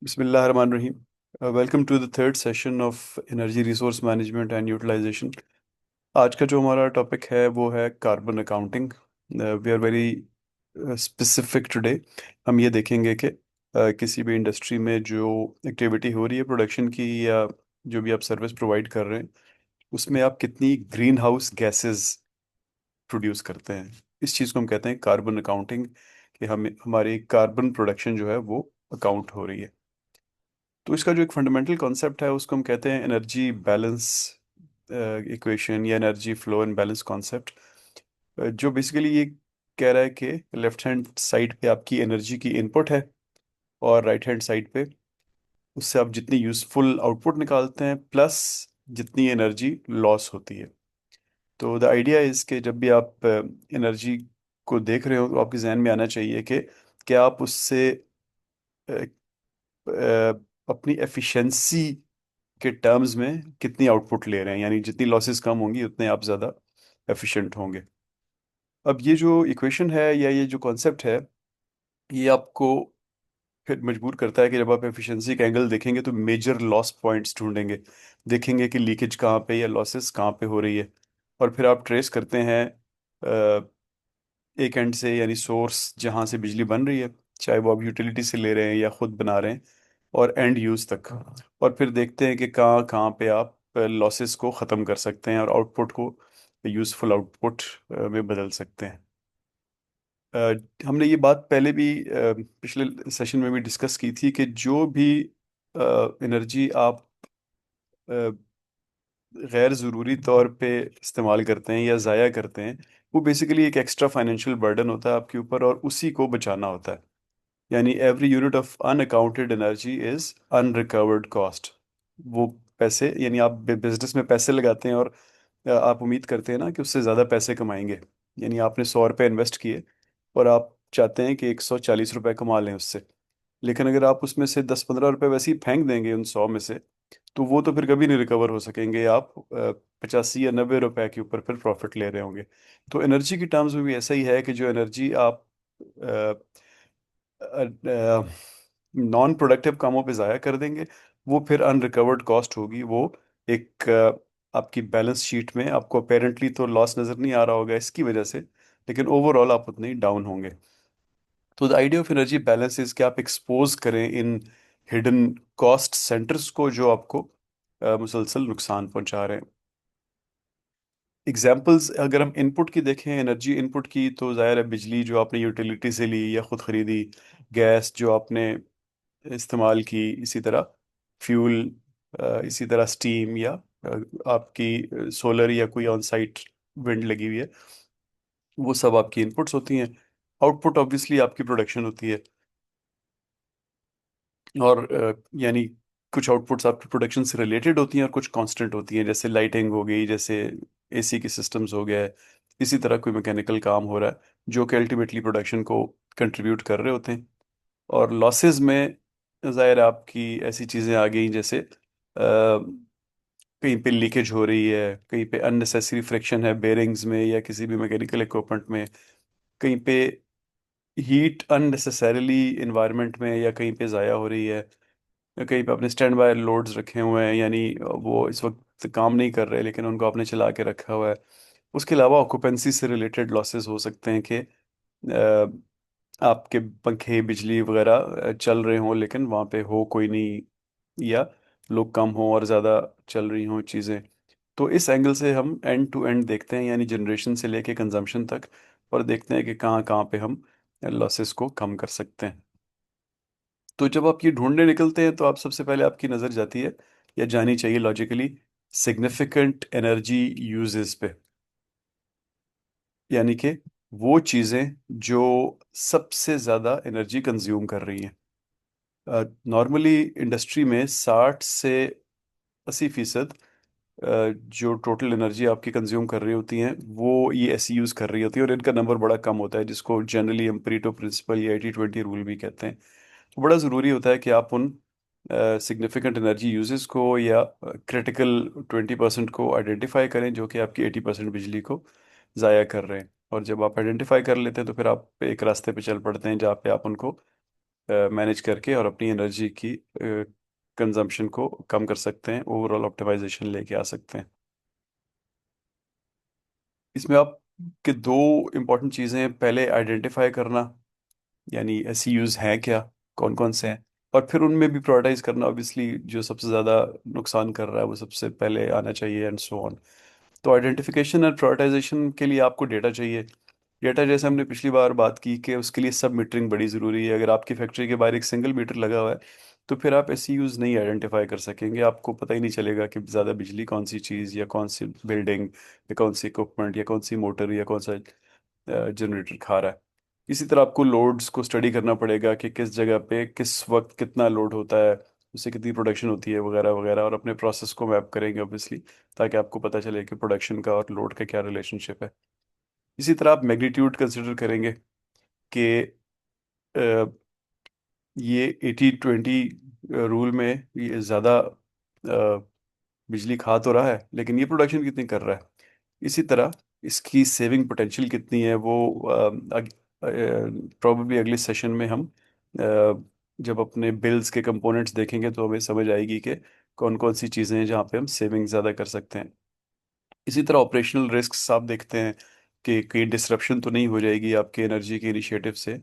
Bismillahirrahmanirrahim. Welcome to the third session of Energy Resource Management and Utilization. आज का जो हमारा टॉपिक है वो है carbon accounting. We are very specific today. हम ये देखेंगे कि किसी भी इंडस्ट्री में जो एक्टिविटी हो रही है प्रोडक्शन की या जो भी आप सर्विस प्रोवाइड कर रहे हैं उसमें आप कितनी ग्रीन हाउस गैसेस प्रोड्यूस करते हैं. इस चीज़ को हम कहते हैं कार्बन अकाउंटिंग, कि हम हमारी कार्बन प्रोडक्शन जो है वो अकाउंट हो रही है. तो इसका जो एक फंडामेंटल कॉन्सेप्ट है उसको हम कहते हैं एनर्जी बैलेंस इक्वेशन या energy flow and balance concept, जो बेसिकली ये कह रहा है कि लेफ्ट हैंड साइड पे आपकी एनर्जी की इनपुट है और राइट हैंड साइड पे उससे आप जितनी यूजफुल आउटपुट निकालते हैं प्लस जितनी एनर्जी लॉस होती है. तो द आइडिया इज कि जब भी आप एनर्जी को देख रहे हो तो आपके जहन में आना चाहिए कि क्या आप उससे अ, अपनी एफिशिएंसी के टर्म्स में कितनी आउटपुट ले रहे हैं, यानी जितनी लॉसेस कम होंगी उतने आप ज़्यादा एफिशिएंट होंगे. अब ये जो इक्वेशन है या ये जो कॉन्सेप्ट है ये आपको फिर मजबूर करता है कि जब आप एफिशिएंसी का एंगल देखेंगे तो मेजर लॉस पॉइंट्स ढूंढेंगे, देखेंगे कि लीकेज कहाँ पे या लॉसेस कहाँ पे हो रही है. और फिर आप ट्रेस करते हैं एक एंड से, यानी सोर्स जहाँ से बिजली बन रही है, चाहे वो आप यूटिलिटी से ले रहे हैं या खुद बना रहे हैं, और एंड यूज तक. और फिर देखते हैं कि कहाँ कहाँ पे आप लॉसेस को ख़त्म कर सकते हैं और आउटपुट को यूज़फुल आउटपुट में बदल सकते हैं. हमने ये बात पहले भी पिछले सेशन में भी डिस्कस की थी कि जो भी एनर्जी आप अ, गैर ज़रूरी तौर पे इस्तेमाल करते हैं या ज़ाया करते हैं, वो बेसिकली एक एक्स्ट्रा फाइनेंशियल बर्डन होता है आपके ऊपर और उसी को बचाना होता है. यानी every unit of unaccounted energy is unrecovered cost. वो पैसे, यानी आप बिजनेस में पैसे लगाते हैं और आप उम्मीद करते हैं ना कि उससे ज़्यादा पैसे कमाएंगे. यानी आपने 100 रुपये इन्वेस्ट किए और आप चाहते हैं कि 140 रुपये कमा लें उससे. लेकिन अगर आप उसमें से 10-15 रुपये वैसे ही फेंक देंगे उन 100 में से, तो वो तो फिर कभी नहीं रिकवर हो सकेंगे. आप 85 या 90 रुपए के ऊपर फिर प्रॉफिट ले रहे होंगे. तो एनर्जी की टर्म्स में भी ऐसा ही है कि जो एनर्जी आप नॉन प्रोडक्टिव कामों पे ज़ाया कर देंगे वो फिर अनरिकवर्ड कॉस्ट होगी. वो एक आपकी बैलेंस शीट में आपको अपेरेंटली तो लॉस नज़र नहीं आ रहा होगा इसकी वजह से, लेकिन ओवरऑल आप उतने ही डाउन होंगे. तो the idea of energy balance is कि आप एक्सपोज करें इन हिडन कॉस्ट सेंटर्स को जो आपको मुसलसल नुकसान पहुंचा रहे हैं. एग्जाम्पल्स अगर हम इनपुट की देखें, एनर्जी इनपुट की, तो ज़ाहिर है बिजली जो आपने यूटिलिटी से ली या खुद खरीदी, गैस जो आपने इस्तेमाल की, इसी तरह फ्यूल, इसी तरह स्टीम या आपकी सोलर या कोई ऑन साइट विंड लगी हुई है, वो सब आपकी इनपुट्स होती हैं. आउटपुट ऑब्वियसली आपकी प्रोडक्शन होती है. और यानी कुछ आउटपुट्स आपकी प्रोडक्शन से रिलेटेड होती हैं और कुछ कांस्टेंट होती हैं, जैसे लाइटिंग हो गई, जैसे एसी के सिस्टम्स हो गए. इसी तरह कोई मैकेनिकल काम हो रहा है जो कि अल्टीमेटली प्रोडक्शन को कंट्रीब्यूट कर रहे होते हैं. और लॉसेस में ज़ाहिर है आपकी ऐसी चीज़ें आ गई जैसे कहीं पे लीकेज हो रही है, कहीं पे अननेसेसरी फ्रिक्शन है बेरिंग्स में या किसी भी मैकेनिकल इक्विपमेंट में, कहीं पे हीट अननेसेसरीली इन्वायरमेंट में या कहीं पे ज़ाया हो रही है, या कहीं पे अपने स्टैंड बाय लोड्स रखे हुए हैं, यानी वो इस वक्त काम नहीं कर रहे लेकिन उनको आपने चला के रखा हुआ है. उसके अलावा ऑक्यूपेंसी से रिलेटेड लॉसेस हो सकते हैं कि आपके पंखे बिजली वगैरह चल रहे हों लेकिन वहाँ पे हो कोई नहीं, या लोग कम हों और ज़्यादा चल रही हों चीज़ें. तो इस एंगल से हम एंड टू एंड देखते हैं, यानी जनरेशन से लेके कंजम्पशन तक, और देखते हैं कि कहाँ कहाँ पे हम लॉसेस को कम कर सकते हैं. तो जब आप ये ढूंढने निकलते हैं तो आप सबसे पहले आपकी नज़र जाती है या जानी चाहिए लॉजिकली सिग्निफिकेंट एनर्जी यूजेस पे, यानी कि वो चीज़ें जो सबसे ज़्यादा एनर्जी कंज्यूम कर रही हैं. नॉर्मली इंडस्ट्री में 60 से 80% जो टोटल एनर्जी आपकी कंज्यूम कर रही होती हैं वो ये ऐसी यूज़ कर रही होती है, और इनका नंबर बड़ा कम होता है जिसको जनरली हम परीटो प्रिंसिपल या 80-20 रूल भी कहते हैं. तो बड़ा ज़रूरी होता है कि आप उन सिग्निफिकेंट एनर्जी यूजेस को या क्रिटिकल 20% को आइडेंटिफाई करें जो कि आपकी 80% बिजली को ज़ाया कर रहे हैं. और जब आप आइडेंटिफाई कर लेते हैं तो फिर आप एक रास्ते पे चल पड़ते हैं जहाँ पे आप उनको मैनेज करके और अपनी एनर्जी की कंजम्पशन को कम कर सकते हैं, ओवरऑल ऑप्टिमाइजेशन लेके आ सकते हैं। इसमें आप के दो इम्पोर्टेंट चीज़ें हैं। पहले आइडेंटिफाई करना, यानी ऐसी यूज़ हैं क्या, कौन कौन से हैं, और फिर उनमें भी प्रायोरिटाइज करना। ऑब्वियसली जो सबसे ज़्यादा नुकसान कर रहा है वो सबसे पहले आना चाहिए, एंड सो ऑन। तो आइडेंटिफिकेशन एंड प्रायोरिटाइजेशन के लिए आपको डेटा चाहिए। डेटा, जैसे हमने पिछली बार बात की, कि उसके लिए सब मीटरिंग बड़ी ज़रूरी है। अगर आपकी फैक्ट्री के बाहर एक सिंगल मीटर लगा हुआ है तो फिर आप ऐसी यूज़ नहीं आइडेंटिफाई कर सकेंगे। आपको पता ही नहीं चलेगा कि ज़्यादा बिजली कौन सी चीज़, या कौन सी बिल्डिंग, या कौन सी इक्विपमेंट, या कौन सी मोटर, या कौन सा जनरेटर खा रहा है। इसी तरह आपको लोड्स को स्टडी करना पड़ेगा कि किस जगह पे किस वक्त कितना लोड होता है, उससे कितनी प्रोडक्शन होती है, वगैरह वगैरह, और अपने प्रोसेस को मैप करेंगे ऑब्वियसली, ताकि आपको पता चले कि प्रोडक्शन का और लोड का क्या रिलेशनशिप है। इसी तरह आप मैग्नीट्यूड कंसिडर करेंगे कि अ, ये 80-20 रूल में ये ज़्यादा बिजली खा तो रहा है, लेकिन ये प्रोडक्शन कितनी कर रहा है। इसी तरह इसकी सेविंग पोटेंशियल कितनी है, वो प्रोबेबली अगले सेशन में हम जब अपने बिल्स के कंपोनेंट्स देखेंगे तो हमें समझ आएगी कि कौन कौन सी चीज़ें हैं जहाँ पे हम सेविंग ज़्यादा कर सकते हैं। इसी तरह ऑपरेशनल रिस्क्स आप देखते हैं कि कहीं डिसरप्शन तो नहीं हो जाएगी आपके एनर्जी के इनिशिएटिव से।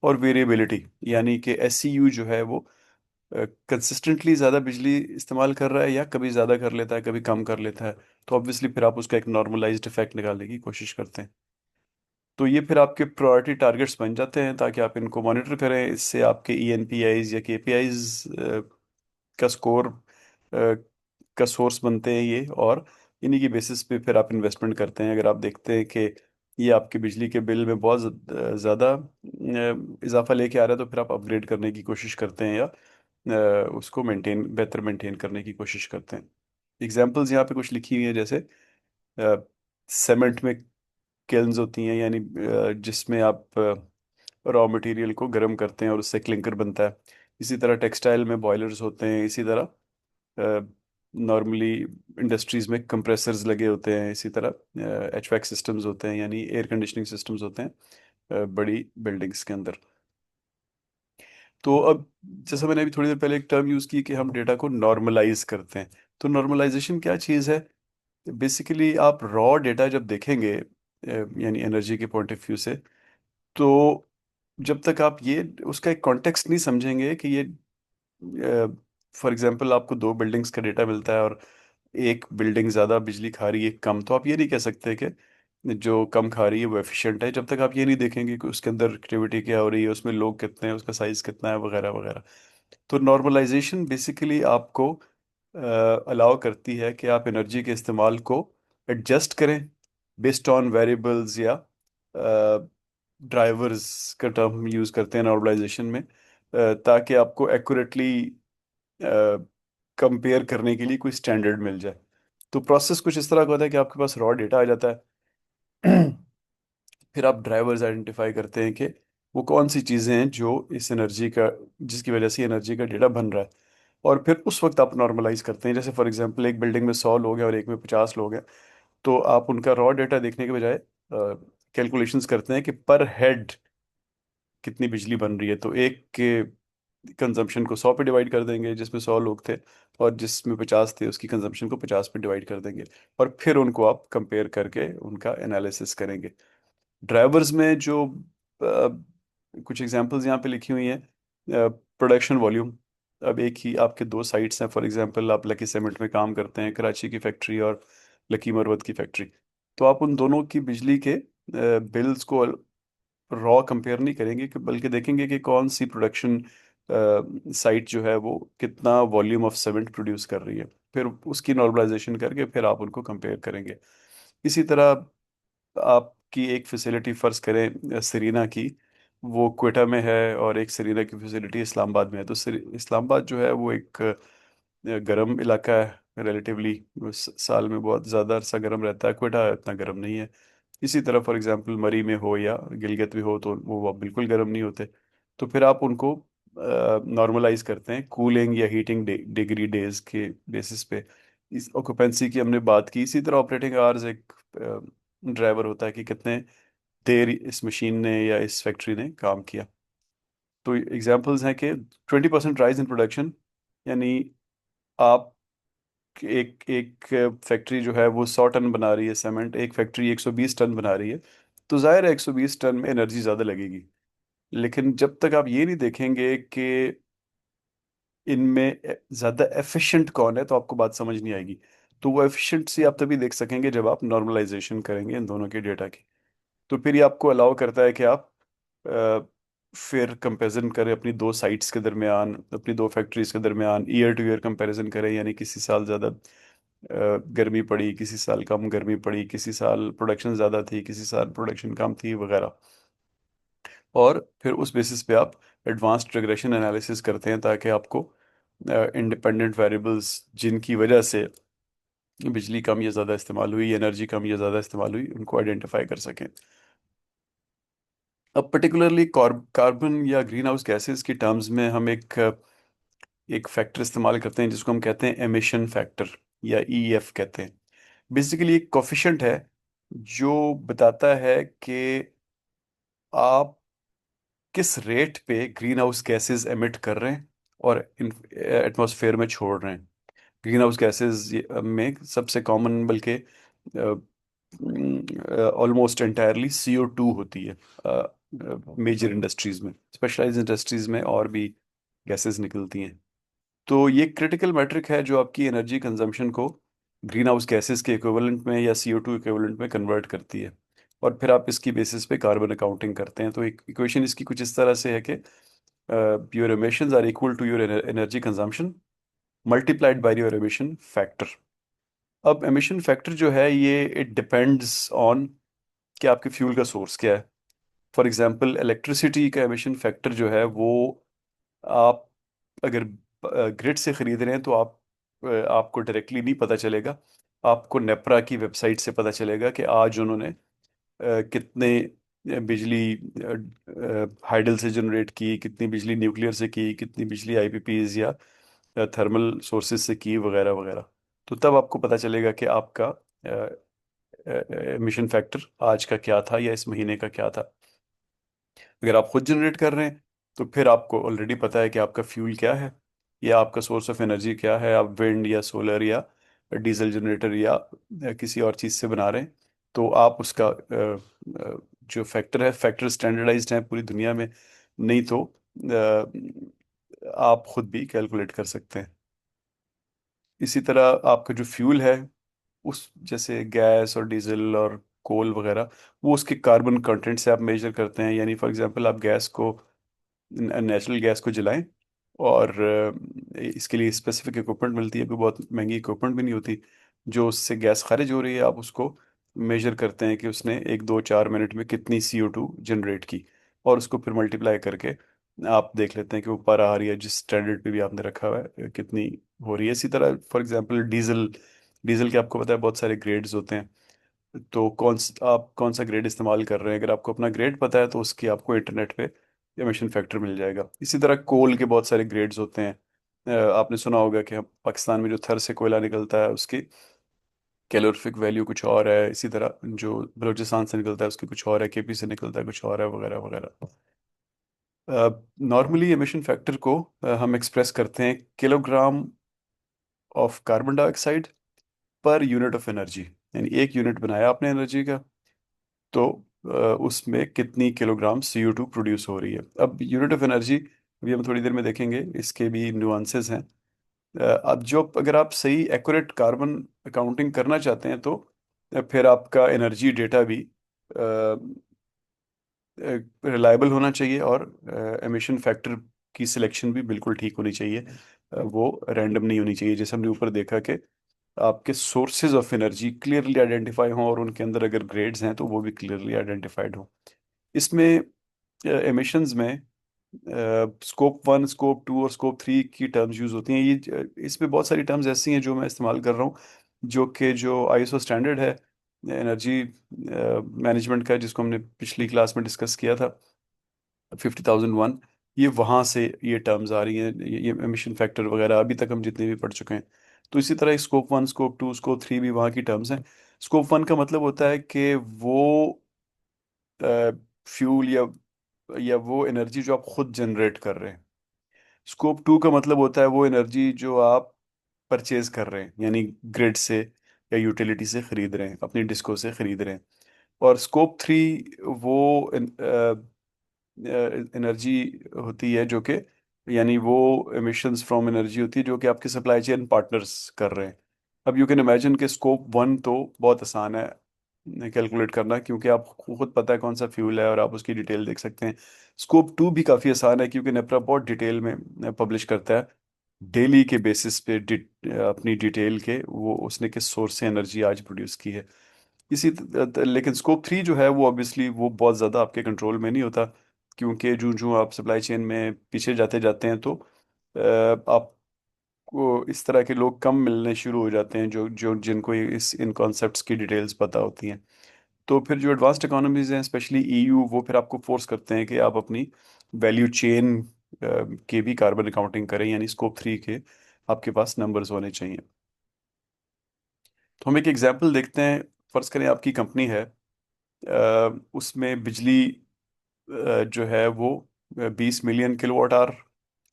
और वेरिएबिलिटी, यानी कि एससीयू जो है वो कंसिस्टेंटली ज़्यादा बिजली इस्तेमाल कर रहा है, या कभी ज़्यादा कर लेता है, कभी कम कर लेता है। तो ऑब्वियसली फिर आप उसका एक नॉर्मलाइज्ड इफेक्ट निकालने की कोशिश करते हैं। तो ये फिर आपके प्रायोरिटी टारगेट्स बन जाते हैं, ताकि आप इनको मॉनिटर करें। इससे आपके ईएनपीआईज या केपीआईज का स्कोर का सोर्स बनते हैं ये, और इन्हीं की बेसिस पे फिर आप इन्वेस्टमेंट करते हैं। अगर आप देखते हैं कि ये आपके बिजली के बिल में बहुत ज़्यादा इजाफा लेके आ रहा है, तो फिर आप अपग्रेड करने की कोशिश करते हैं, या उसको बेहतर मेंटेन करने की कोशिश करते हैं। एग्जाम्पल्स यहाँ पे कुछ लिखी हुई है, जैसे सीमेंट में किल्न्स होती हैं, यानी जिसमें आप रॉ मटेरियल को गर्म करते हैं और उससे क्लिंकर बनता है। इसी तरह टेक्सटाइल में बॉयलर्स होते हैं। इसी तरह नॉर्मली इंडस्ट्रीज में कंप्रेसर्स लगे होते हैं। इसी तरह एचवैक सिस्टम्स होते हैं, यानी एयर कंडीशनिंग सिस्टम्स होते हैं बड़ी बिल्डिंग्स के अंदर। तो अब जैसा मैंने अभी थोड़ी देर पहले एक टर्म यूज़ की कि हम डेटा को नॉर्मलाइज करते हैं। तो नॉर्मलाइजेशन क्या चीज़ है? बेसिकली आप रॉ डेटा जब देखेंगे, यानी एनर्जी के पॉइंट ऑफ व्यू से, तो जब तक आप ये उसका एक कॉन्टेक्स्ट नहीं समझेंगे कि ये, फॉर एग्जांपल आपको दो बिल्डिंग्स का डेटा मिलता है और एक बिल्डिंग ज़्यादा बिजली खा रही है, कम, तो आप ये नहीं कह सकते कि जो कम खा रही है वो एफिशिएंट है, जब तक आप ये नहीं देखेंगे कि उसके अंदर एक्टिविटी क्या हो रही है, उसमें लोग कितने हैं, उसका साइज कितना है, वगैरह वगैरह। तो नॉर्मलाइजेशन बेसिकली आपको अलाउ करती है कि आप एनर्जी के इस्तेमाल को एडजस्ट करें बेस्ड ऑन वेरिएबल्स, या ड्राइवर्स का टर्म यूज़ करते हैं नॉर्मलाइजेशन में, ताकि आपको एक्यूरेटली कंपेयर करने के लिए कोई स्टैंडर्ड मिल जाए। तो प्रोसेस कुछ इस तरह का होता है कि आपके पास रॉ डेटा आ जाता है। फिर आप ड्राइवर्स आइडेंटिफाई करते हैं कि वो कौन सी चीज़ें हैं जो इस एनर्जी का, जिसकी वजह से एनर्जी का डेटा बन रहा है। और फिर उस वक्त आप नॉर्मलाइज करते हैं। जैसे फॉर एग्जांपल एक बिल्डिंग में 100 लोग हैं और एक में 50 लोग हैं, तो आप उनका रॉ डेटा देखने के बजाय कैलकुलेशंस करते हैं कि पर हेड कितनी बिजली बन रही है। तो एक के कंजम्पशन को 100 पे डिवाइड कर देंगे जिसमें 100 लोग थे, और जिसमें 50 थे उसकी कंजम्पशन को 50 पे डिवाइड कर देंगे। और फिर उनको आप कंपेयर करके उनका एनालिसिस करेंगे। ड्राइवर्स में जो कुछ एग्जांपल्स यहाँ पे लिखी हुई हैं। प्रोडक्शन वॉल्यूम, अब एक ही आपके दो साइट्स हैं, फॉर एग्जांपल आप लकी सीमेंट में काम करते हैं, कराची की फैक्ट्री और लकी मरवत की फैक्ट्री। तो आप उन दोनों की बिजली के बिल्स को रॉ कंपेयर नहीं करेंगे, बल्कि देखेंगे कि कौन सी प्रोडक्शन साइट जो है वो कितना वॉल्यूम ऑफ सीमेंट प्रोड्यूस कर रही है। फिर उसकी नॉर्मलाइजेशन करके फिर आप उनको कंपेयर करेंगे। इसी तरह आपकी एक फैसिलिटी फर्ज करें सरीना की, वो क्वेटा में है, और एक सरीना की फैसिलिटी इस्लामाबाद में है। तो इस्लामाबाद जो है वो एक गर्म इलाका है रिलेटिवली, साल में बहुत ज़्यादा अरसा गर्म रहता है। क्वेटा इतना गर्म नहीं है। इसी तरह फॉर एग्जांपल मरी में हो या गिलगित में हो, तो वो बिल्कुल गर्म नहीं होते। तो फिर आप उनको नॉर्मलाइज करते हैं कूलिंग या हीटिंग डिग्री डेज के बेसिस पे। इस ऑक्यूपेंसी की हमने बात की। इसी तरह ऑपरेटिंग आवर्स एक ड्राइवर होता है कि कितने देर इस मशीन ने या इस फैक्ट्री ने काम किया। तो एग्जांपल्स हैं कि 20% राइज इन प्रोडक्शन, यानी आप एक एक फैक्ट्री जो है वो 100 टन बना रही है सीमेंट, एक फैक्ट्री 120 टन बना रही है, तो जाहिर है 120 टन में एनर्जी ज़्यादा लगेगी। लेकिन जब तक आप ये नहीं देखेंगे कि इनमें ज़्यादा एफिशिएंट कौन है, तो आपको बात समझ नहीं आएगी। तो वो एफिशिएंसी आप तभी देख सकेंगे जब आप नॉर्मलाइजेशन करेंगे इन दोनों के डेटा की। तो फिर ये आपको अलाउ करता है कि आप अ, फिर कंपैरिजन करें अपनी दो साइट्स के दरमियान, अपनी दो फैक्ट्रीज के दरमियान, ईयर टू ईयर कंपैरिजन करें, यानी किसी साल ज़्यादा गर्मी पड़ी, किसी साल कम गर्मी पड़ी, किसी साल प्रोडक्शन ज़्यादा थी, किसी साल प्रोडक्शन कम थी वगैरह। और फिर उस बेसिस पे आप एडवांस्ड रिग्रेशन एनालिसिस करते हैं ताकि आपको इंडिपेंडेंट वेरिएबल्स जिनकी वजह से बिजली कम या ज़्यादा इस्तेमाल हुई, एनर्जी कम या ज़्यादा इस्तेमाल हुई, उनको आइडेंटिफाई कर सकें। अब पर्टिकुलरली कार्बन या ग्रीन हाउस गैसेस की टर्म्स में हम एक फैक्टर इस्तेमाल करते हैं जिसको हम कहते हैं एमिशन फैक्टर, या ईएफ कहते हैं। बेसिकली एक कोफिशिएंट है जो बताता है कि आप किस रेट पे ग्रीन हाउस गैसेस एमिट कर रहे हैं और एटमॉस्फेयर में छोड़ रहे हैं। ग्रीन हाउस गैसेस में सबसे कॉमन बल्कि ऑलमोस्ट एंटायरली CO2 होती है मेजर इंडस्ट्रीज में। स्पेशलाइज्ड इंडस्ट्रीज में और भी गैसेस निकलती हैं। तो ये क्रिटिकल मैट्रिक है जो आपकी एनर्जी कंजम्पशन को ग्रीन हाउस गैसेस के इक्विवेलेंट में या CO2 इक्विवेलेंट में कन्वर्ट करती है। और फिर आप इसकी बेसिस पे कार्बन अकाउंटिंग करते हैं। तो एक इक्वेशन इसकी कुछ इस तरह से है कि your emissions are equal to your energy consumption multiplied by your emission factor. अब एमिशन फैक्टर जो है ये इट डिपेंड्स ऑन कि आपके फ्यूल का सोर्स क्या है। फॉर एग्जांपल इलेक्ट्रिसिटी का एमिशन फैक्टर जो है वो, आप अगर ग्रिड से खरीद रहे हैं तो आपको डायरेक्टली नहीं पता चलेगा। आपको नेपरा की वेबसाइट से पता चलेगा कि आज उन्होंने कितने बिजली हाइडल से जनरेट की, कितनी बिजली न्यूक्लियर से की, कितनी बिजली IPPs या थर्मल सोर्सेज से की वगैरह वगैरह। तो तब आपको पता चलेगा कि आपका एमिशन फैक्टर आज का क्या था या इस महीने का क्या था। अगर आप खुद जनरेट कर रहे हैं तो फिर आपको ऑलरेडी पता है कि आपका फ्यूल क्या है या आपका सोर्स ऑफ एनर्जी क्या है। आप विंड या सोलर या डीजल जनरेटर या किसी और चीज़ से बना रहे हैं, तो आप उसका जो फैक्टर है, फैक्टर स्टैंडर्डाइज्ड है पूरी दुनिया में। नहीं तो आप खुद भी कैलकुलेट कर सकते हैं। इसी तरह आपका जो फ्यूल है, उस जैसे गैस और डीजल और कोल वगैरह, वो उसके कार्बन कंटेंट से आप मेजर करते हैं। यानी फॉर एग्जांपल आप गैस को, नेचुरल गैस को जलाएं, और इसके लिए स्पेसिफिक इक्विपमेंट मिलती है, अभी बहुत महंगी इक्विपमेंट भी नहीं होती। जो उससे गैस खारिज हो रही है, आप उसको मेजर करते हैं कि उसने 1 2 4 मिनट में कितनी CO2 जनरेट की, और उसको फिर मल्टीप्लाई करके आप देख लेते हैं कि वो पर आ रही है जिस स्टैंडर्ड पे भी आपने रखा हुआ है कितनी हो रही है। इसी तरह फॉर एग्जांपल डीजल, डीजल के आपको पता है बहुत सारे ग्रेड्स होते हैं। तो आप कौन सा ग्रेड इस्तेमाल कर रहे हैं, अगर आपको अपना ग्रेड पता है तो उसकी आपको इंटरनेट पे एमिशन फैक्टर मिल जाएगा। इसी तरह कोल के बहुत सारे ग्रेड्स होते हैं। आपने सुना होगा कि हम पाकिस्तान में जो थर से कोयला निकलता है उसकी कैलोरीफिक वैल्यू कुछ और है। इसी तरह जो बलूचिस्तान से निकलता है उसकी कुछ और है, KP से निकलता है कुछ और है वगैरह वगैरह। नॉर्मली एमिशन फैक्टर को हम एक्सप्रेस करते हैं kilogram of carbon dioxide per unit of energy. यानी एक यूनिट बनाया आपने एनर्जी का, तो उसमें कितनी किलोग्राम CO2 प्रोड्यूस हो रही है। अब यूनिट ऑफ एनर्जी अभी हम थोड़ी देर में देखेंगे, इसके भी नुआंसेस हैं। अब जो अगर आप सही एक्यूरेट कार्बन अकाउंटिंग करना चाहते हैं तो फिर आपका एनर्जी डेटा भी रिलायबल होना चाहिए, और एमिशन फैक्टर की सिलेक्शन भी बिल्कुल ठीक होनी चाहिए। वो रैंडम नहीं होनी चाहिए। जैसे हमने ऊपर देखा कि आपके sources of energy clearly identify हों, और उनके अंदर अगर ग्रेड्स हैं तो वो भी क्लियरली आइडेंटिफाइड हों। इसमें एमिशंस में स्कोप 1, स्कोप 2 और स्कोप 3 की टर्म्स यूज होती हैं। इसमें बहुत सारी टर्म्स ऐसी हैं जो मैं इस्तेमाल कर रहा हूँ, जो ISO स्टैंडर्ड है एनर्जी मैनेजमेंट का, जिसको हमने पिछली क्लास में डिस्कस किया था, 50,001। ये वहाँ से ये टर्म्स आ रही हैं, ये एमिशन फैक्टर वगैरह अभी तक हम जितने भी पढ़ चुके हैं। तो इसी तरह स्कोप 1, स्कोप 2, स्कोप 3 भी वहाँ की टर्म्स हैं। स्कोप 1 का मतलब होता है कि वो फ्यूल या या वो एनर्जी जो आप खुद जनरेट कर रहे हैं। स्कोप 2 का मतलब होता है वो एनर्जी जो आप परचेज कर रहे हैं, यानी ग्रिड से या यूटिलिटी से खरीद रहे हैं, अपनी डिस्को से खरीद रहे हैं। और स्कोप 3 वो एनर्जी होती है जो कि, यानी वो एमिशंस फ्रॉम एनर्जी होती है जो कि आपके सप्लाई चेन पार्टनर्स कर रहे हैं। अब यू कैन इमेजिन कि स्कोप 1 तो बहुत आसान है कैलकुलेट करना, क्योंकि आप खुद पता है कौन सा फ्यूल है और आप उसकी डिटेल देख सकते हैं। स्कोप 2 भी काफ़ी आसान है, क्योंकि नेपरा बहुत डिटेल में पब्लिश करता है, डेली के बेसिस पे अपनी डिटेल के वो उसने किस सोर्स से एनर्जी आज प्रोड्यूस की है। लेकिन स्कोप 3 जो है वो ऑब्वियसली वो बहुत ज़्यादा आपके कंट्रोल में नहीं होता, क्योंकि जो जो आप सप्लाई चेन में पीछे जाते जाते हैं तो आपको इस तरह के लोग कम मिलने शुरू हो जाते हैं जो जो जिनको इस इन कॉन्सेप्ट्स की डिटेल्स पता होती हैं। तो फिर जो एडवांस्ड इकोनॉमीज हैं, स्पेशली ईयू, वो फिर आपको फोर्स करते हैं कि आप अपनी वैल्यू चेन के भी कार्बन अकाउंटिंग करें, यानी स्कोप 3 के आपके पास नंबर्स होने चाहिए। तो हम एक एग्जांपल देखते हैं। फर्ज करें आपकी कंपनी है, उसमें बिजली जो है वो 20 मिलियन किलोवाट आवर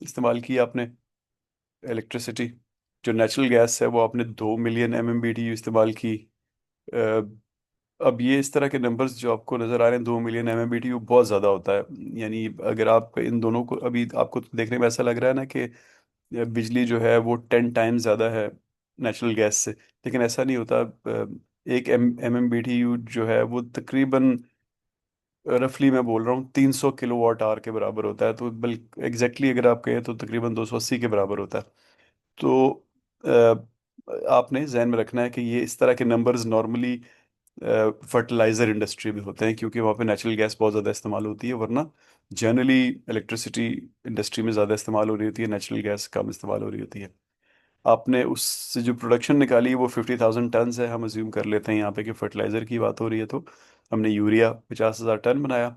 इस्तेमाल की आपने इलेक्ट्रिसिटी। जो नेचुरल गैस है वो आपने 2 मिलियन MMBTU इस्तेमाल की। अब ये इस तरह के नंबर्स जो आपको नज़र आ रहे हैं, 2 मिलियन MMBTU बहुत ज़्यादा होता है। यानी अगर आप इन दोनों को, अभी आपको देखने में ऐसा लग रहा है ना कि बिजली जो है वो 10 टाइम्स ज़्यादा है नेचुरल गैस से, लेकिन ऐसा नहीं होता। एक MMBTU जो है वो तकरीबन, रफली मैं बोल रहा हूँ, 300 किलोवाट आवर के बराबर होता है। तो बल्कि एग्जैक्टली अगर आप कहें तो तकरीबन 280 के बराबर होता है। तो आपने जहन में रखना है कि ये इस तरह के नंबर्स नॉर्मली फर्टिलाइजर इंडस्ट्री में होते हैं, क्योंकि वहाँ पे नेचुरल गैस बहुत ज़्यादा इस्तेमाल होती है। वरना जनरली इलेक्ट्रिसिटी इंडस्ट्री में ज़्यादा इस्तेमाल हो रही होती है, नेचुरल गैस कम इस्तेमाल हो रही होती है। आपने उससे जो प्रोडक्शन निकाली है वो 50,000 टन है। हम अज्यूम कर लेते हैं यहाँ पे कि फर्टिलाइजर की बात हो रही है, तो हमने यूरिया 50,000 टन बनाया।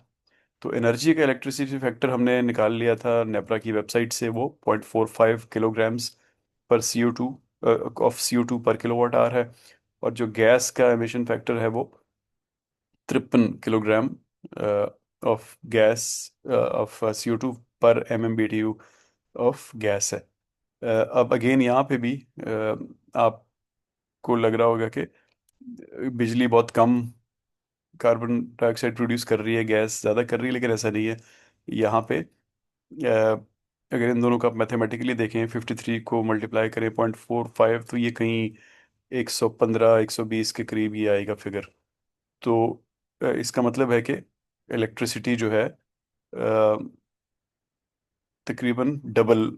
तो एनर्जी का इलेक्ट्रिसिटी फैक्टर हमने निकाल लिया था नेपरा की वेबसाइट से, वो 0.45 किलोग्राम्स पर CO2 ऑफ CO2 पर किलोवाट आवर है। और जो गैस का एमिशन फैक्टर है वो 53 kilogram of gas off CO2 पर MMBTU ऑफ गैस है। अब अगेन यहाँ पे भी आपको लग रहा होगा कि बिजली बहुत कम कार्बन डाइऑक्साइड प्रोड्यूस कर रही है, गैस ज़्यादा कर रही है, लेकिन ऐसा नहीं है। यहाँ पे अगर इन दोनों को आप मैथमेटिकली देखें, 53 को मल्टीप्लाई करें 0.45, तो ये कहीं 115 120 के करीब ही आएगा फिगर। तो इसका मतलब है कि इलेक्ट्रिसिटी जो है तकरीबन double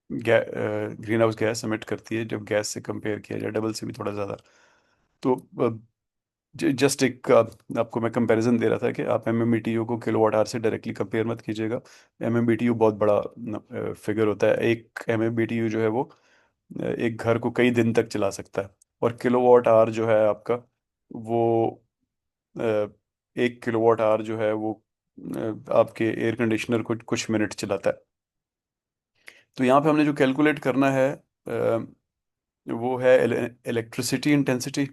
green house gas emit करती है जब गैस से कंपेयर किया जाए, डबल से भी थोड़ा ज़्यादा। तो जस्ट एक आपको मैं कंपैरिजन दे रहा था कि आप MMBTU को किलोवाट आवर से डायरेक्टली कंपेयर मत कीजिएगा। MMBTU बहुत बड़ा फिगर होता है। एक MMBTU जो है वो एक घर को कई दिन तक चला सकता है। और किलोवाट आवर जो है आपका, वो अ, 1 किलोवाट आवर जो है वो आपके एयर कंडीशनर को कुछ मिनट चलाता है। तो यहाँ पे हमने जो कैलकुलेट करना है वो है इलेक्ट्रिसिटी इंटेंसिटी,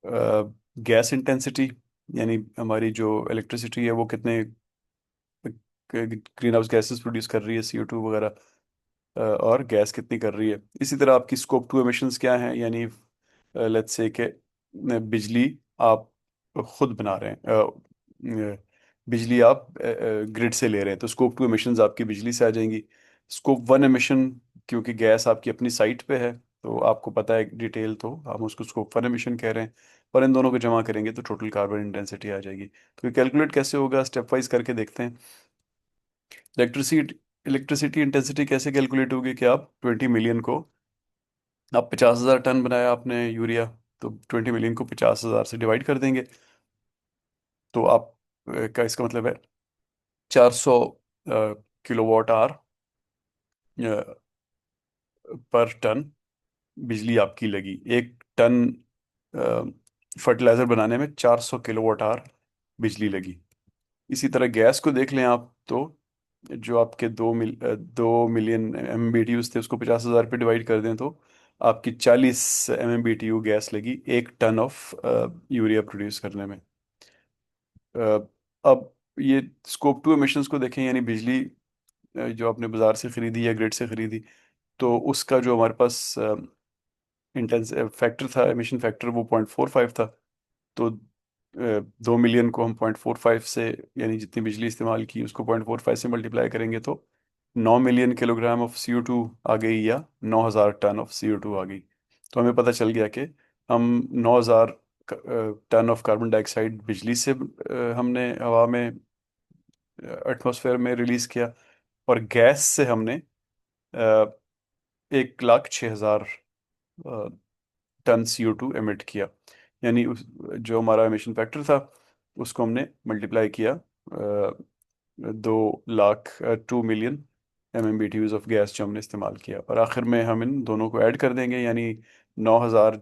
गैस इंटेंसिटी, यानी हमारी जो इलेक्ट्रिसिटी है वो कितने ग्रीन हाउस गैसेस प्रोड्यूस कर रही है, CO2 वगैरह, और गैस कितनी कर रही है। इसी तरह आपकी स्कोप 2 एमिशंस क्या हैं, यानी लेट्स से कि बिजली आप खुद बना रहे हैं, बिजली आप ग्रिड से ले रहे हैं, तो स्कोप 2 एमिशंस आपकी बिजली से आ जाएंगी। स्कोप 1 एमिशन, क्योंकि गैस आपकी अपनी साइट पे है तो आपको पता है डिटेल, तो हम उसको स्कोप 1 एमिशन कह रहे हैं। और इन दोनों को जमा करेंगे तो टोटल कार्बन इंटेंसिटी आ जाएगी। तो ये कैलकुलेट कैसे होगा, स्टेप वाइज करके देखते हैं। इलेक्ट्रिसिटी इलेक्ट्रिसिटी इंटेंसिटी कैसे कैलकुलेट होगी कि आप 20 मिलियन को, आप 50,000 टन बनाया आपने यूरिया, तो 20 मिलियन को 50,000 से डिवाइड कर देंगे। तो आप का इसका मतलब है 400 किलोवाट आवर पर टन बिजली आपकी लगी। एक टन फर्टिलाइजर बनाने में 400 किलोवाट आवर बिजली लगी। इसी तरह गैस को देख लें आप, तो जो आपके 2 मिलियन MMBTU थे उसको 50,000 पे डिवाइड कर दें तो आपकी 40 MMBTU गैस लगी 1 टन ऑफ यूरिया प्रोड्यूस करने में। अ, अब ये स्कोप टू एमिशंस को देखें, यानी बिजली जो आपने बाजार से खरीदी या ग्रिड से खरीदी, तो उसका जो हमारे पास इंटेंस फैक्टर था, एमिशन फैक्टर, वो 0.45 था। तो 2 मिलियन को हम 0.45 से, यानी जितनी बिजली इस्तेमाल की उसको 0.45 से मल्टीप्लाई करेंगे तो 9 मिलियन किलोग्राम ऑफ CO2 आ गई, या 9,000 टन ऑफ CO2 आ गई। तो हमें पता चल गया कि हम 9,000 टन ऑफ कार्बन डाइऑक्साइड बिजली से हमने हवा में, एटमॉस्फेयर में रिलीज किया, और गैस से हमने 1,06,000 टन CO2 एमिट किया। यानी जो हमारा एमिशन फैक्टर था उसको हमने मल्टीप्लाई किया 2 lakh, 2 million MMBTUs of gas जो हमने इस्तेमाल किया, और आखिर में हम इन दोनों को ऐड कर देंगे, यानी 9,000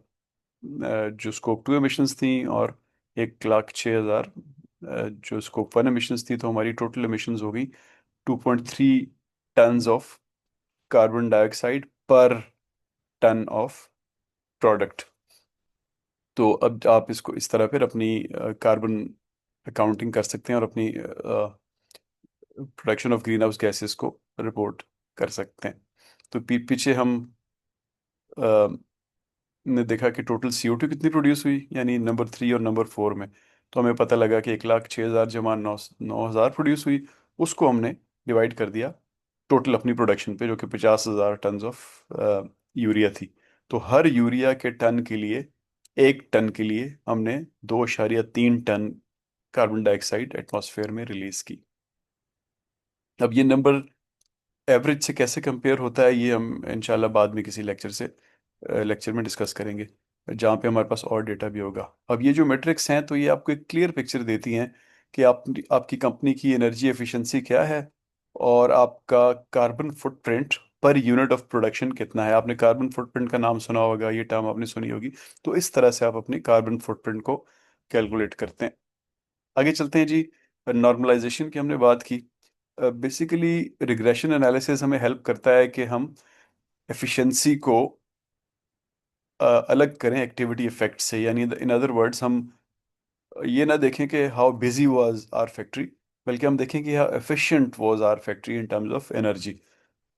जो स्कोप टू एमिशंस थी, और 1,06,000 जो स्कोप वन एमिशंस थी। तो हमारी टोटल एमिशंस हो गई 2.3 टन्स ऑफ कार्बन डाइऑक्साइड पर टन ऑफ प्रोडक्ट। तो अब आप इसको इस तरह फिर अपनी कार्बन अकाउंटिंग कर सकते हैं, और अपनी production of green house gases को रिपोर्ट कर सकते हैं। तो पीछे हम अ, ने देखा कि टोटल CO2 कितनी प्रोड्यूस हुई, यानी नंबर 3 और नंबर 4 में। तो हमें पता लगा कि 1,06,000 जमा 9,000 प्रोड्यूस हुई, उसको हमने डिवाइड कर दिया टोटल अपनी प्रोडक्शन पे, जो कि 50,000 टन ऑफ यूरिया थी। तो हर यूरिया के टन के लिए, 1 टन के लिए हमने 2.3 टन कार्बन डाइऑक्साइड एटमॉस्फेयर में रिलीज की। अब ये नंबर एवरेज से कैसे कंपेयर होता है, ये हम इंशाल्लाह बाद में किसी लेक्चर में डिस्कस करेंगे, जहाँ पे हमारे पास और डेटा भी होगा। अब ये जो मेट्रिक्स हैं, तो ये आपको एक क्लियर पिक्चर देती हैं कि आपकी कंपनी की एनर्जी एफिशिएंसी क्या है, और आपका carbon footprint per unit of production कितना है। आपने कार्बन फुटप्रिंट का नाम सुना होगा, ये टर्म आपने सुनी होगी। तो इस तरह से आप अपनी कार्बन फुटप्रिंट को कैलकुलेट करते हैं। आगे चलते हैं जी। नॉर्मलाइजेशन की हमने बात की। बेसिकली रिग्रेशन एनालिसिस हमें हेल्प करता है कि हम एफिशिएंसी को अलग करें एक्टिविटी इफेक्ट से, यानी इन अदर वर्ड्स हम ये ना देखें कि how busy was our factory, बल्कि हम देखें कि how efficient was our factory in terms of energy.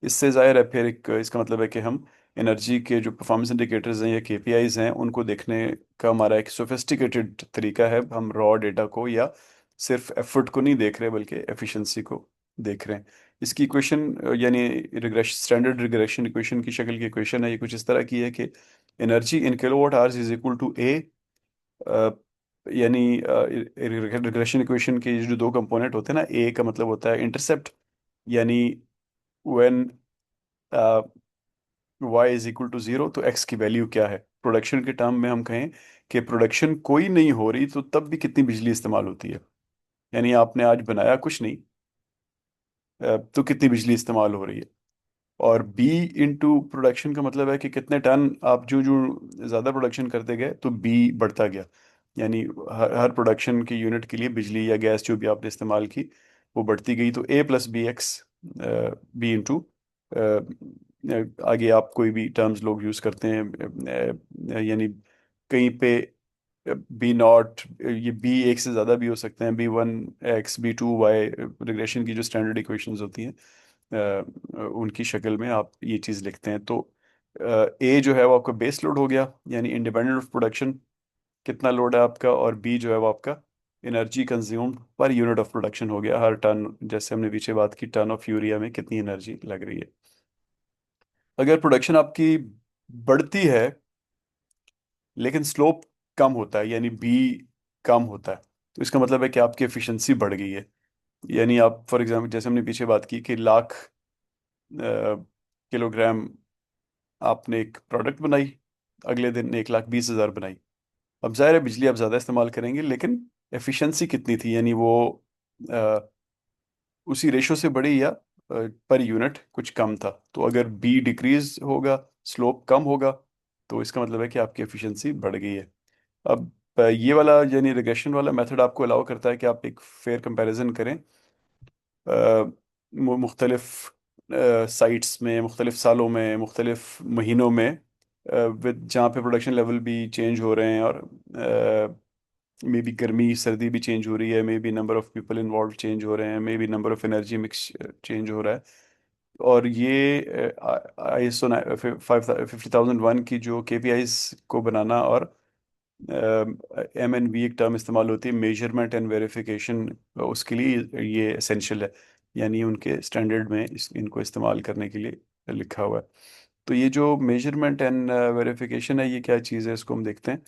इससे जाहिर है फिर एक इसका मतलब है कि हम एनर्जी के जो परफॉर्मेंस इंडिकेटर्स हैं या KPIs हैं, उनको देखने का हमारा एक सोफिस्टिकेटेड तरीका है। हम रॉ डेटा को या सिर्फ एफर्ट को नहीं देख रहे, बल्कि एफिशिएंसी को देख रहे हैं। इसकी इक्वेशन, यानी रिग्रेशन, स्टैंडर्ड रिग्रेशन इक्वेशन की शक्ल की इक्वेशन है, ये कुछ इस तरह की है कि energy in kilowatt hours is equal to a, यानी रिग्रेशन इक्वेशन के जो दो कंपोनेंट होते हैं ना, ए का मतलब होता है इंटरसेप्ट, यानी when y is equal to 0, तो x की वैल्यू क्या है। प्रोडक्शन के टर्म में हम कहें कि प्रोडक्शन कोई नहीं हो रही, तो तब भी कितनी बिजली इस्तेमाल होती है। यानी आपने आज बनाया कुछ नहीं, तो कितनी बिजली इस्तेमाल हो रही है। और B इंटू प्रोडक्शन का मतलब है कि कितने टन आप जो जो ज़्यादा प्रोडक्शन करते गए, तो B बढ़ता गया। यानी हर प्रोडक्शन की यूनिट के लिए बिजली या गैस जो भी आपने इस्तेमाल की, वो बढ़ती गई। तो A+BX, B इंटू, आगे आप कोई भी टर्म्स लोग यूज़ करते हैं, यानी कहीं पे B0, ये B एक से ज़्यादा भी हो सकते हैं, B1X, B2Y, रिग्रेशन की जो स्टैंडर्ड इक्वेशंस होती हैं, उनकी शक्ल में आप ये चीज़ लिखते हैं। तो ए जो है वो आपका बेस लोड हो गया, यानी इंडिपेंडेंट ऑफ प्रोडक्शन कितना लोड है आपका, और बी जो है वो आपका energy consumed per unit of production हो गया, हर टन, जैसे हमने पीछे बात की, टन ऑफ यूरिया में कितनी एनर्जी लग रही है। अगर प्रोडक्शन आपकी बढ़ती है लेकिन स्लोप कम होता है, यानी बी कम होता है, तो इसका मतलब है कि आपकी एफिशिएंसी बढ़ गई है। यानी आप फॉर एग्जांपल, जैसे हमने पीछे बात की कि लाख किलोग्राम आपने एक प्रोडक्ट बनाई, अगले दिन 1,20,000 बनाई। अब जाहिर है बिजली आप ज़्यादा इस्तेमाल करेंगे, लेकिन एफिशिएंसी कितनी थी, यानी वो अ, उसी रेशो से बढ़ी, या पर यूनिट कुछ कम था। तो अगर बी डिक्रीज होगा, स्लोप कम होगा, तो इसका मतलब है कि आपकी एफिशिएंसी बढ़ गई है। अब ये वाला यानी रिग्रेशन वाला मेथड आपको अलाउ करता है कि आप एक फेयर कंपैरिजन करें मुख्तलिफ साइट्स में, मुख्तलिफ सालों में, मुख्तलिफ महीनों में, विद जहाँ पे प्रोडक्शन लेवल भी चेंज हो रहे हैं, और मे बी गर्मी सर्दी भी चेंज हो रही है, may be number of people involve change हो रहे हैं, may be number of energy mix change हो रहा है। और ये आई एस ओ 50,001 की जो केपीआईज को बनाना, और MNV एक टर्म इस्तेमाल होती है, मेजरमेंट एंड वेरिफिकेशन, उसके लिए ये एसेंशियल है। यानी उनके स्टैंडर्ड में इनको इस्तेमाल करने के लिए लिखा हुआ है। तो ये जो मेजरमेंट एंड वेरिफिकेशन है, ये क्या चीज़ है, इसको हम देखते हैं।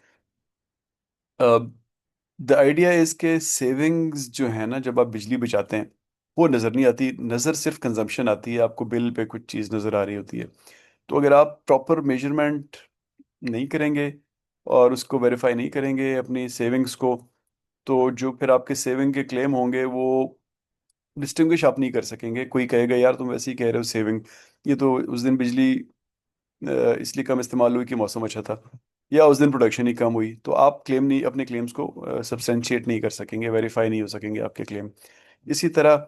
द आइडिया इज के सेविंग्स जो है ना, जब आप बिजली बचाते हैं, वो नज़र नहीं आती, नज़र सिर्फ कंजम्पशन आती है, आपको बिल पे कुछ चीज़ नज़र आ रही होती है। तो अगर आप प्रॉपर मेजरमेंट नहीं करेंगे और उसको वेरीफाई नहीं करेंगे अपनी सेविंग्स को, तो जो फिर आपके सेविंग के क्लेम होंगे वो डिस्टिंग्विश आप नहीं कर सकेंगे। कोई कहेगा यार तुम वैसे ही कह रहे हो सेविंग, ये तो उस दिन बिजली इसलिए कम इस्तेमाल हुई कि मौसम अच्छा था, या उस दिन प्रोडक्शन ही कम हुई। तो आप क्लेम नहीं, अपने क्लेम्स को सब्सटेंशिएट नहीं कर सकेंगे, वेरीफाई नहीं हो सकेंगे आपके क्लेम। इसी तरह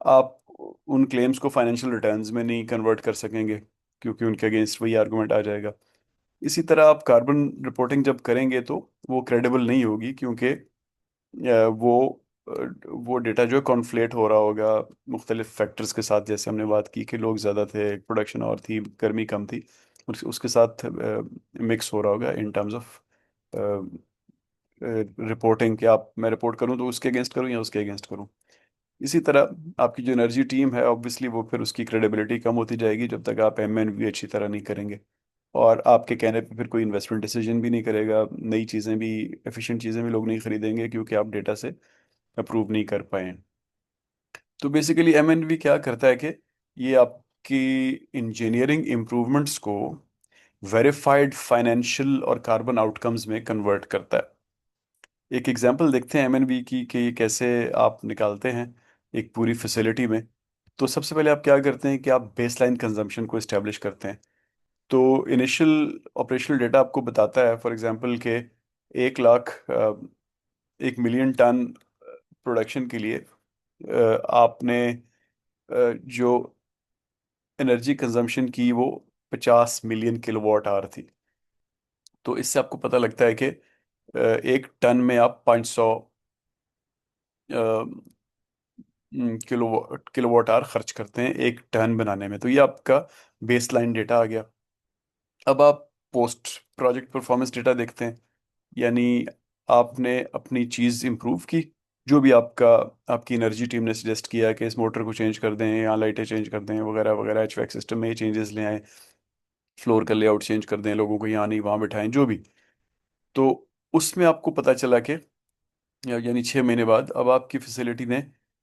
आप उन क्लेम्स को फाइनेंशियल रिटर्न्स में नहीं कन्वर्ट कर सकेंगे, क्योंकि उनके अगेंस्ट वही आर्गुमेंट आ जाएगा। इसी तरह आप कार्बन रिपोर्टिंग जब करेंगे तो वो क्रेडिबल नहीं होगी, क्योंकि वो डेटा जो है कॉन्फ्लेट हो रहा होगा मुख्तलिफ फैक्टर्स के साथ। जैसे हमने बात की कि लोग ज़्यादा थे, प्रोडक्शन और थी, गर्मी कम थी, उसके साथ मिक्स हो रहा होगा इन टर्म्स ऑफ रिपोर्टिंग, कि आप, मैं रिपोर्ट करूं तो उसके अगेंस्ट करूं या उसके अगेंस्ट करूं। इसी तरह आपकी जो एनर्जी टीम है, ऑब्वियसली वो फिर उसकी क्रेडिबिलिटी कम होती जाएगी जब तक आप MNV अच्छी तरह नहीं करेंगे। और आपके कहने पे फिर कोई इन्वेस्टमेंट डिसीजन भी नहीं करेगा, नई चीज़ें भी, एफिशिएंट चीज़ें भी लोग नहीं खरीदेंगे, क्योंकि आप डेटा से अप्रूव नहीं कर पाए हैं। तो बेसिकली MNV क्या करता है कि ये आपकी इंजीनियरिंग इम्प्रूवमेंट्स को वेरीफाइड फाइनेंशियल और कार्बन आउटकम्स में कन्वर्ट करता है। एक एग्जांपल देखते हैं MNV की, कि ये कैसे आप निकालते हैं एक पूरी फैसिलिटी में। तो सबसे पहले आप क्या करते हैं कि आप बेसलाइन कंजम्पशन को इस्टेब्लिश करते हैं। तो इनिशियल ऑपरेशनल डेटा आपको बताता है, फॉर एग्जांपल के 1 लाख 1 मिलियन टन प्रोडक्शन के लिए आपने जो एनर्जी कंजम्पशन की वो 50 मिलियन किलोवाट आवर थी। तो इससे आपको पता लगता है कि 1 टन में आप 500 किलोवाट आवर खर्च करते हैं 1 टन बनाने में। तो ये आपका बेसलाइन डेटा आ गया। अब आप पोस्ट प्रोजेक्ट परफॉर्मेंस डेटा देखते हैं, यानी आपने अपनी चीज़ इम्प्रूव की, जो भी आपकी एनर्जी टीम ने सजेस्ट किया है कि इस मोटर को चेंज कर दें, या लाइटें चेंज कर दें, वगैरह वगैरह, HVAC सिस्टम में ये चेंजेस ले आए, फ्लोर का लेआउट चेंज कर दें, लोगों को यहाँ नहीं वहाँ बिठाएं, जो भी। तो उसमें आपको पता चला कि यानी 6 महीने बाद अब आपकी फैसिलिटी ने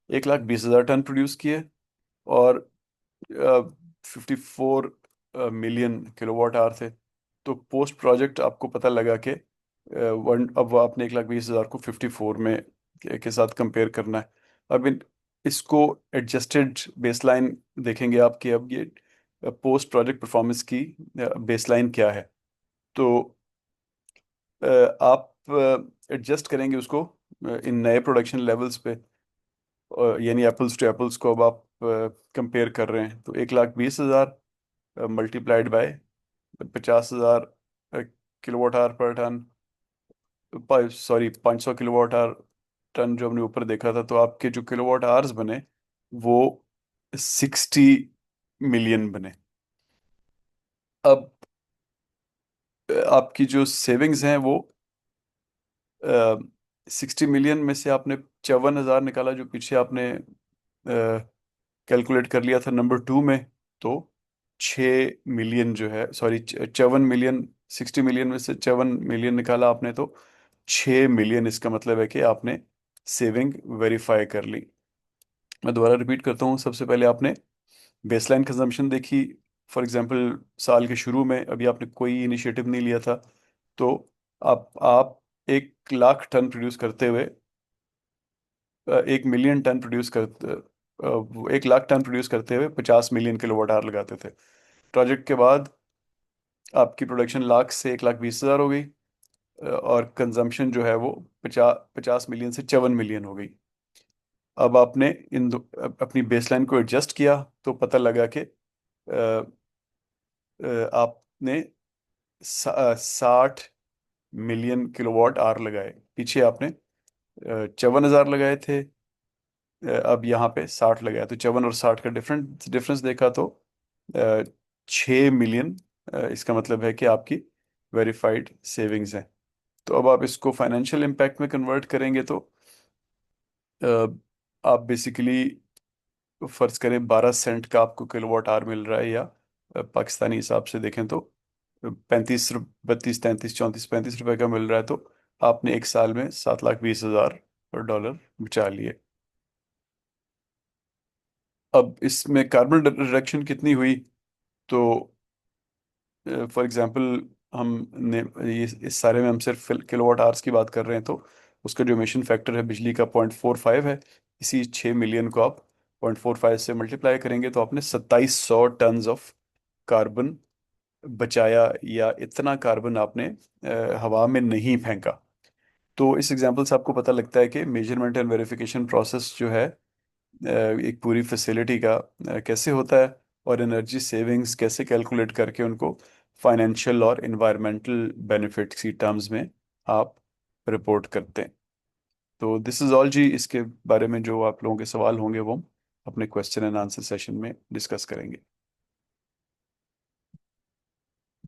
1,20,000 टन प्रोड्यूस किए, और 54 मिलियन किलोवाट आवर थे। तो पोस्ट प्रोजेक्ट आपको पता लगा कि वन, अब आपने 1,20,000 को 54 में के साथ कंपेयर करना है। अब इसको एडजस्टेड बेसलाइन देखेंगे आपके, अब ये पोस्ट प्रोजेक्ट परफॉर्मेंस की बेसलाइन क्या है। तो आप एडजस्ट करेंगे उसको इन नए प्रोडक्शन लेवल्स पे, यानी एप्पल्स टू एप्पल्स को अब आप कंपेयर कर रहे हैं। तो 1,20,000 multiplied by 50,000 kilowatt hour per ton, sorry 500 kilowatt hour ton जो हमने ऊपर देखा था, तो आपके जो किलोवाट आवर्स बने वो 60 मिलियन बने। अब आपकी जो सेविंग्स हैं वो 60 मिलियन में से आपने 54,000 निकाला, जो पीछे आपने कैलकुलेट कर लिया था नंबर 2 में। तो 6 मिलियन जो है, सॉरी 54 मिलियन, 60 मिलियन में से 7 मिलियन निकाला आपने, तो 6 मिलियन, इसका मतलब है कि आपने सेविंग वेरीफाई कर ली। मैं दोबारा रिपीट करता हूँ। सबसे पहले आपने बेसलाइन कंजम्पशन देखी, फॉर एग्जांपल साल के शुरू में, अभी आपने कोई इनिशिएटिव नहीं लिया था। तो आप 1 लाख टन प्रोड्यूस करते हुए 1 मिलियन टन प्रोड्यूस करते 1 लाख टन प्रोड्यूस करते हुए 50 मिलियन किलोवाट आवर लगाते थे। प्रोजेक्ट के बाद आपकी प्रोडक्शन लाख से 1,20,000 हो गई, और कंजम्पशन जो है वो 50 50 मिलियन से 54 मिलियन हो गई। अब आपने अपनी बेसलाइन को एडजस्ट किया, तो पता लगा कि आपने 60 मिलियन किलोवाट आवर लगाए। पीछे आपने 54,000 लगाए थे, अब यहाँ पे 60 लगाया, तो 54 और 60 का डिफरेंस डिफरेंस देखा तो 6 मिलियन। इसका मतलब है कि आपकी वेरीफाइड सेविंग्स है। तो अब आप इसको फाइनेंशियल इम्पैक्ट में कन्वर्ट करेंगे तो आप बेसिकली फर्ज करें 12 सेंट का आपको किलोवाट आवर मिल रहा है, या पाकिस्तानी हिसाब से देखें तो 32 32 33 34 35 रुपए का मिल रहा है, तो आपने एक साल में 7,20,000 डॉलर बचा लिए। अब इसमें कार्बन रिडक्शन कितनी हुई? तो फॉर एग्जांपल हमने ये इस सारे में हम सिर्फ किलोवाट आवर्स की बात कर रहे हैं, तो उसका जो एमिशन फैक्टर है बिजली का 0.45 है। इसी 6 मिलियन को आप 0.45 से मल्टीप्लाई करेंगे तो आपने 2,700 टन ऑफ कार्बन बचाया, या इतना कार्बन आपने हवा में नहीं फेंका। तो इस एग्जांपल से आपको पता लगता है कि मेजरमेंट एंड वेरिफिकेशन प्रोसेस जो है एक पूरी फैसिलिटी का कैसे होता है, और एनर्जी सेविंग्स कैसे कैलकुलेट करके उनको फाइनेंशियल और इन्वायरमेंटल बेनिफिट्स की टर्म्स में आप रिपोर्ट करते हैं। तो दिस इज ऑल जी। इसके बारे में जो आप लोगों के सवाल होंगे वो हम अपने क्वेश्चन एंड आंसर सेशन में डिस्कस करेंगे।